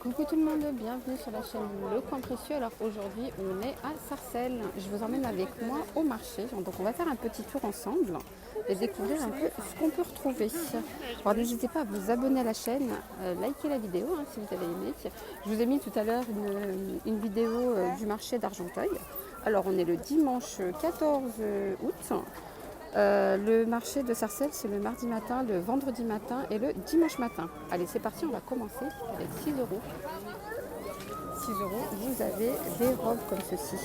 Coucou tout le monde, bienvenue sur la chaîne Le Coin Précieux. Alors aujourd'hui on est à Sarcelles. Je vous emmène avec moi au marché. Donc on va faire un petit tour ensemble et découvrir un peu ce qu'on peut retrouver. Alors n'hésitez pas à vous abonner à la chaîne, liker la vidéo si vous avez aimé. Je vous ai mis tout à l'heure une vidéo du marché d'Argenteuil. Alors on est le dimanche 14 août. Le marché de Sarcelles, c'est le mardi matin, le vendredi matin et le dimanche matin. Allez, c'est parti, on va commencer avec 6 euros. 6 euros, vous avez des robes comme ceci.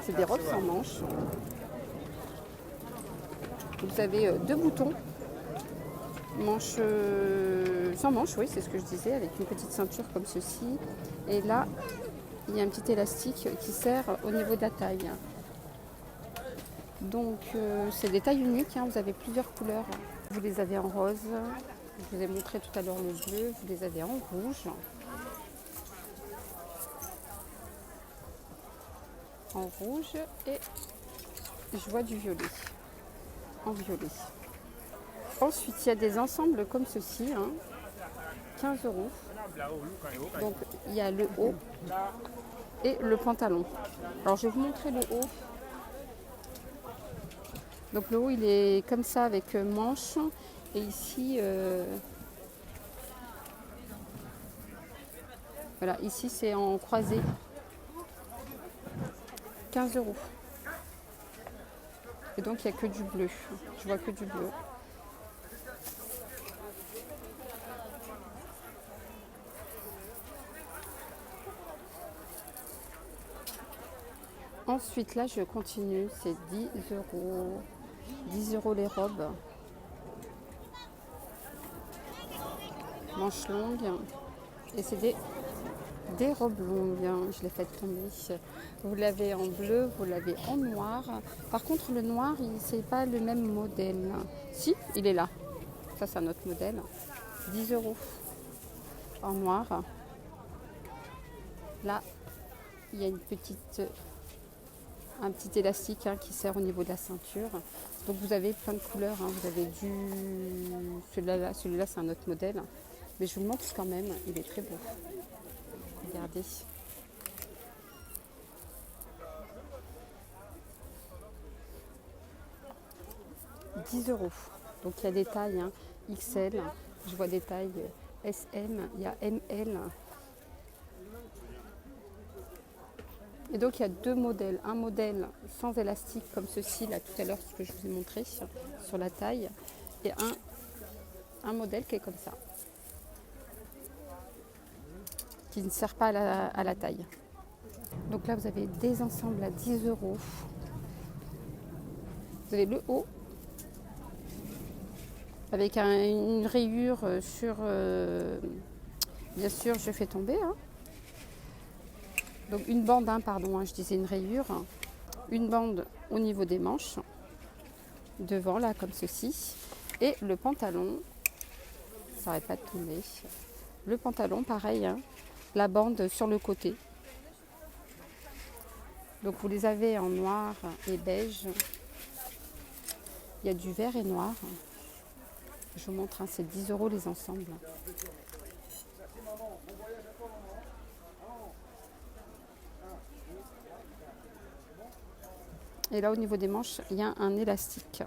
C'est des robes sans manches. Vous avez deux boutons, manches, sans manches, oui, c'est ce que je disais, avec une petite ceinture comme ceci. Et là, il y a un petit élastique qui sert au niveau de la taille. Donc c'est des tailles uniques, vous avez plusieurs couleurs. Vous les avez en rose, je vous ai montré tout à l'heure le bleu, vous les avez en rouge. En rouge et je vois du violet, en violet. Ensuite il y a des ensembles comme ceci, 15 euros. Donc il y a le haut et le pantalon. Alors je vais vous montrer le haut. Donc le haut il est comme ça avec manches et ici voilà, ici c'est en croisé. 15 euros. Et donc il n'y a que du bleu. Je vois que du bleu. Ensuite là je continue, c'est 10 euros. 10 euros les robes. Manches longues. Et c'est des robes longues. Je l'ai fait tomber. Vous l'avez en bleu, vous l'avez en noir. Par contre le noir, c'est pas le même modèle. Si, il est là. Ça c'est un autre modèle. 10 euros en noir. Là, il y a un petit élastique qui sert au niveau de la ceinture. Donc vous avez plein de couleurs. Vous avez celui-là c'est un autre modèle. Mais je vous le montre quand même, il est très beau. Regardez. « 10 euros. Donc il y a des tailles XL, je vois des tailles SM, il y a ML. Et donc il y a deux modèles. Un modèle sans élastique comme ceci, là tout à l'heure, ce que je vous ai montré sur la taille. Et un modèle qui est comme ça, qui ne sert pas à la taille. Donc là vous avez des ensembles à 10 euros. Vous avez le haut avec une rayure sur... bien sûr, je fais tomber. Donc une bande, je disais une rayure. Une bande au niveau des manches. Devant, là, comme ceci. Et le pantalon, ça n'arrête pas de tomber. Le pantalon, pareil, la bande sur le côté. Donc vous les avez en noir et beige. Il y a du vert et noir. Je vous montre, c'est 10 euros les ensembles. Et là au niveau des manches, il y a un élastique.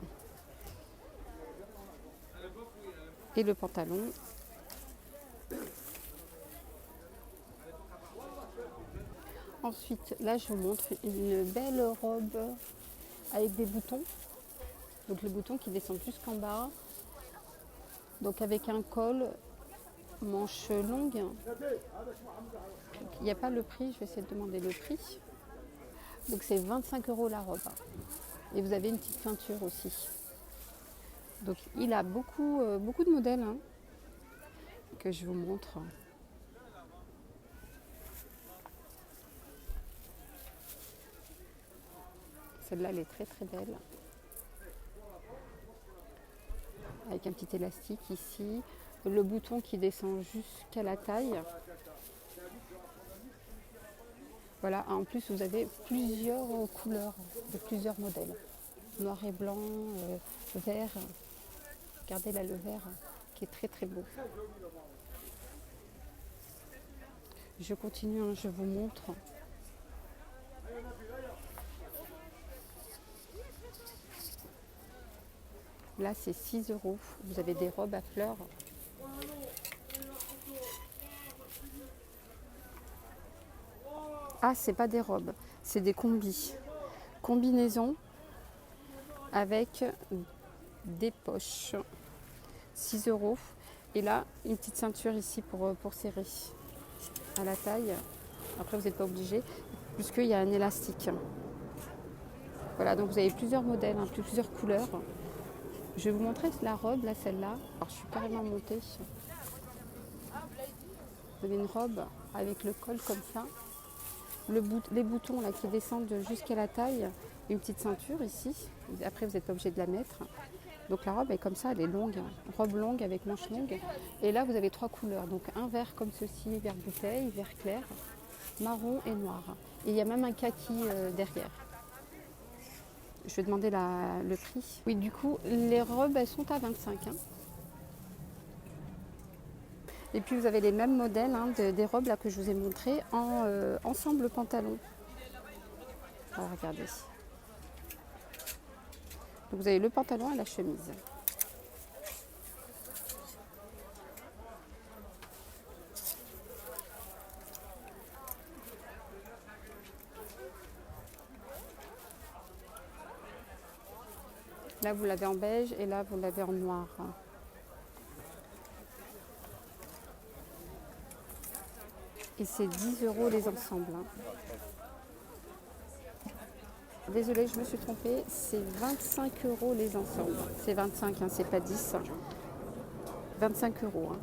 Et le pantalon. Ensuite, là je vous montre une belle robe avec des boutons. Donc le bouton qui descend jusqu'en bas. Donc avec un col, manche longue. Il n'y a pas le prix, je vais essayer de demander le prix. Donc c'est 25 euros la robe. Et vous avez une petite ceinture aussi. Donc il a beaucoup de modèles que je vous montre. Celle-là elle est très très belle. Avec un petit élastique ici. Le bouton qui descend jusqu'à la taille. Voilà, en plus vous avez plusieurs couleurs de plusieurs modèles. Noir et blanc, vert. Regardez là le vert qui est très très beau. Je continue, hein, je vous montre. Là, c'est 6 euros. Vous avez des robes à fleurs. Ah, c'est pas des robes, c'est des combis. Combinaison avec des poches. 6 euros. Et là, une petite ceinture ici pour serrer à la taille. Après, vous n'êtes pas obligé, puisqu'il y a un élastique. Voilà, donc vous avez plusieurs modèles, hein, plusieurs couleurs. Je vais vous montrer la robe, là, celle-là. Alors, je suis carrément montée. Vous avez une robe avec le col comme ça. Les boutons là qui descendent jusqu'à la taille. Une petite ceinture ici. Après, vous n'êtes pas obligé de la mettre. Donc, la robe est comme ça, elle est longue. Robe longue avec manches longues. Et là, vous avez 3 couleurs. Donc, un vert comme ceci, vert bouteille, vert clair, marron et noir. Et il y a même un kaki derrière. Je vais demander le prix. Oui, du coup, les robes, elles sont à 25. Hein. Et puis, vous avez les mêmes modèles hein, des robes là, que je vous ai montrées en ensemble pantalon. Alors, regardez. Donc, vous avez le pantalon et la chemise. Là, vous l'avez en beige et là, vous l'avez en noir. Et c'est 10 euros les ensembles. Désolée, je me suis trompée. C'est 25 euros les ensembles. C'est 25, hein, c'est pas 10. 25 euros. Hein.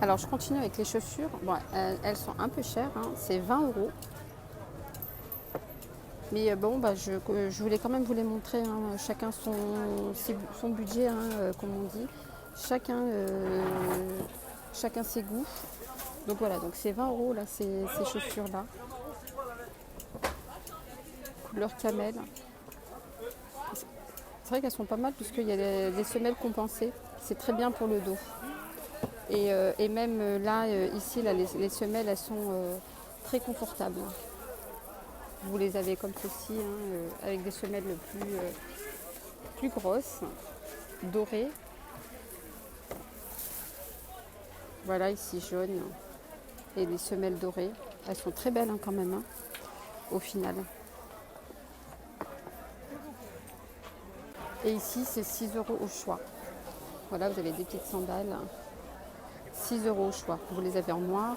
Alors, je continue avec les chaussures. Bon, elles sont un peu chères. Hein, c'est 20 euros. Mais bon, bah, je voulais quand même vous les montrer, hein, chacun son budget, hein, comme on dit, chacun ses goûts. Donc voilà, donc c'est 20 euros là, ces chaussures-là. Couleur camel. C'est vrai qu'elles sont pas mal puisqu'il y a des semelles compensées. C'est très bien pour le dos. Et même là, ici, là, les semelles, elles sont très confortables. Vous les avez comme ceci, hein, avec des semelles plus grosses, dorées. Voilà, ici jaune et des semelles dorées. Elles sont très belles hein, quand même, hein, au final. Et ici, c'est 6 euros au choix. Voilà, vous avez des petites sandales. 6 euros au choix. Vous les avez en noir,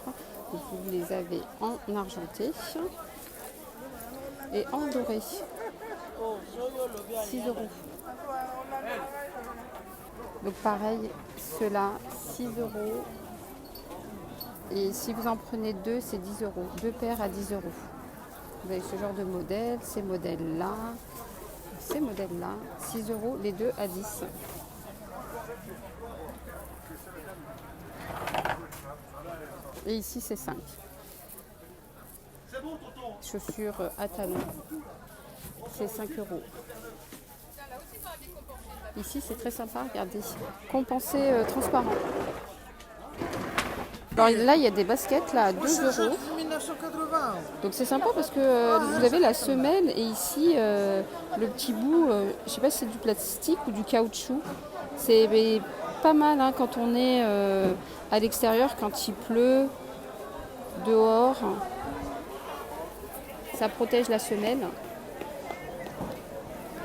vous les avez en argenté et en doré. 6 euros. Donc pareil, ceux-là, 6 euros. Et si vous en prenez 2, c'est 10 euros. 2 paires à 10 euros. Vous avez ce genre de modèle, ces modèles-là, 6 euros, les 2 à 10. Et ici, c'est 5. Chaussures à talons, c'est 5 euros. Ici, c'est très sympa, regardez. Compensé transparent. Alors là, il y a des baskets là, à 2 euros. Donc c'est sympa parce que vous avez la semelle et ici, le petit bout, je ne sais pas si c'est du plastique ou du caoutchouc. C'est pas mal hein, quand on est à l'extérieur, quand il pleut, dehors. Ça protège la semelle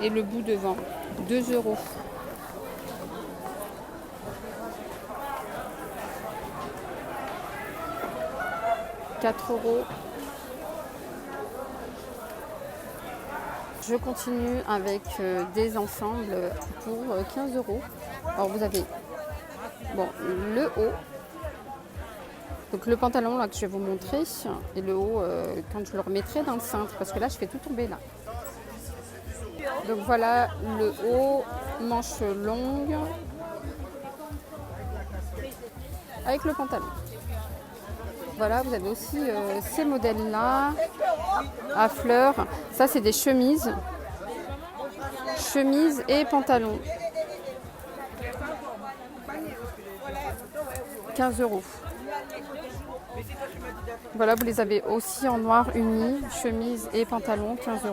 et le bout devant. 2 euros. €. Je continue avec des ensembles pour 15 euros. Alors vous avez bon, le haut, donc le pantalon là que je vais vous montrer, et le haut quand je le remettrai dans le cintre, parce que là je fais tout tomber là. Donc voilà le haut, manche longue, avec le pantalon. Voilà, vous avez aussi ces modèles-là, à fleurs. Ça, c'est des chemises. Chemise et pantalon. 15 euros. Voilà, vous les avez aussi en noir uni, chemise et pantalon, 15 €.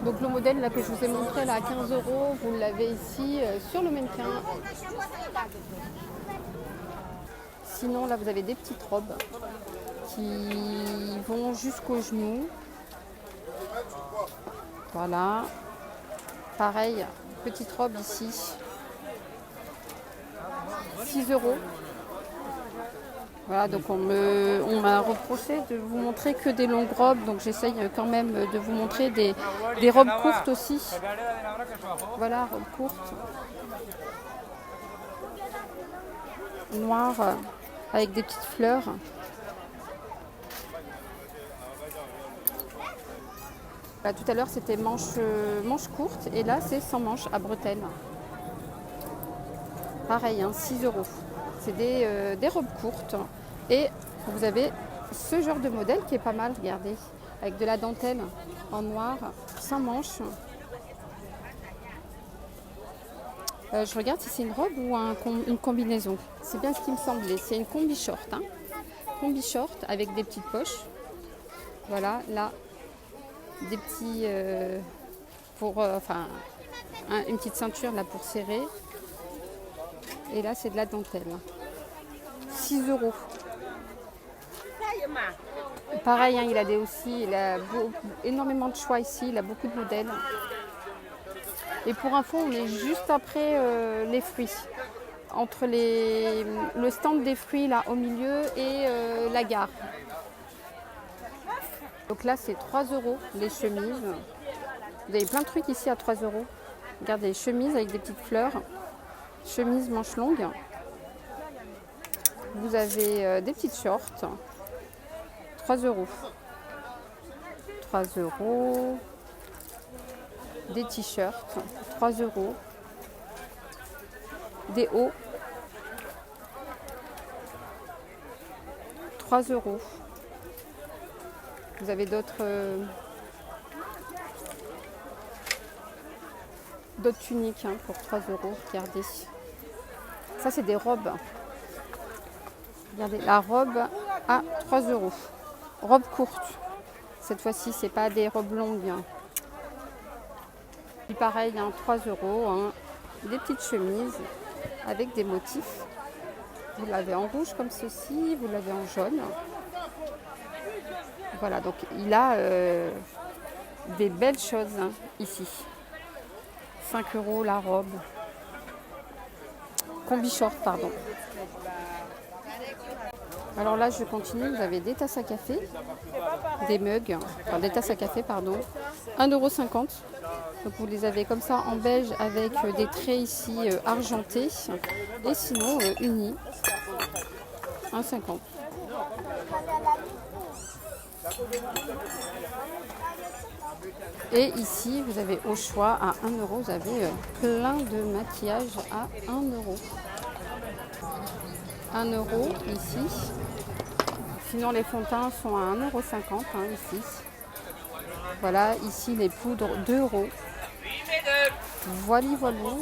Donc le modèle là, que je vous ai montré là, à 15 €, vous l'avez ici sur le mannequin. Sinon là, vous avez des petites robes qui vont jusqu'aux genoux. Voilà. Pareil, petite robe ici. 6 €. Voilà, donc on m'a reproché de vous montrer que des longues robes, donc j'essaye quand même de vous montrer des robes courtes aussi. Voilà, robes courtes. Noires, avec des petites fleurs. Là, tout à l'heure c'était manche courte et là c'est sans manche à bretelles. Pareil, hein, 6 €. C'est des robes courtes et vous avez ce genre de modèle qui est pas mal, regardez, avec de la dentelle en noir, sans manches. Je regarde si c'est une robe ou une combinaison. C'est bien ce qui me semblait, c'est une combi short. Hein. Combi short avec des petites poches. Voilà, là, des petits... une petite ceinture là pour serrer. Et là, c'est de la dentelle. 6 €. Pareil, hein, il a énormément de choix ici. Il a beaucoup de modèles. Et pour info, on est juste après les fruits. Entre le stand des fruits là au milieu et la gare. Donc là, c'est 3 € les chemises. Vous avez plein de trucs ici à 3 €. Regardez, les chemises avec des petites fleurs. Chemise manche longue. Vous avez des petites shorts. 3 €. 3 €. Des t-shirts. 3 €. Des hauts. 3 €. Vous avez d'autres tuniques hein, pour 3 €. Regardez. Ça, c'est des robes. Regardez, la robe à 3 €. Robe courte. Cette fois-ci, c'est pas des robes longues. Hein. Puis pareil, hein, 3 €. Hein. Des petites chemises avec des motifs. Vous l'avez en rouge comme ceci, vous l'avez en jaune. Voilà, donc il a des belles choses hein, ici. 5 € la robe. Combi short, pardon. Alors là, je continue. Vous avez des tasses à café, des mugs, enfin des tasses à café, pardon. 1,50 €. Donc vous les avez comme ça en beige avec des traits ici argentés. Et sinon, unis. 1,50 €. Et ici, vous avez au choix à 1 €, vous avez plein de maquillage à 1 €. 1 € ici. Sinon, les fonds de teint sont à 1,50 € hein, ici. Voilà, ici les poudres 2 €. Voilà.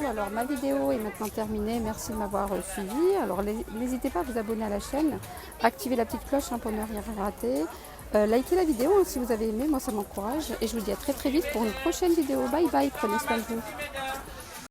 Alors ma vidéo est maintenant terminée. Merci de m'avoir suivi. Alors n'hésitez pas à vous abonner à la chaîne, activer la petite cloche hein, pour ne rien rater. Likez la vidéo hein, si vous avez aimé, moi ça m'encourage. Et je vous dis à très vite pour une prochaine vidéo. Bye bye, prenez soin de vous.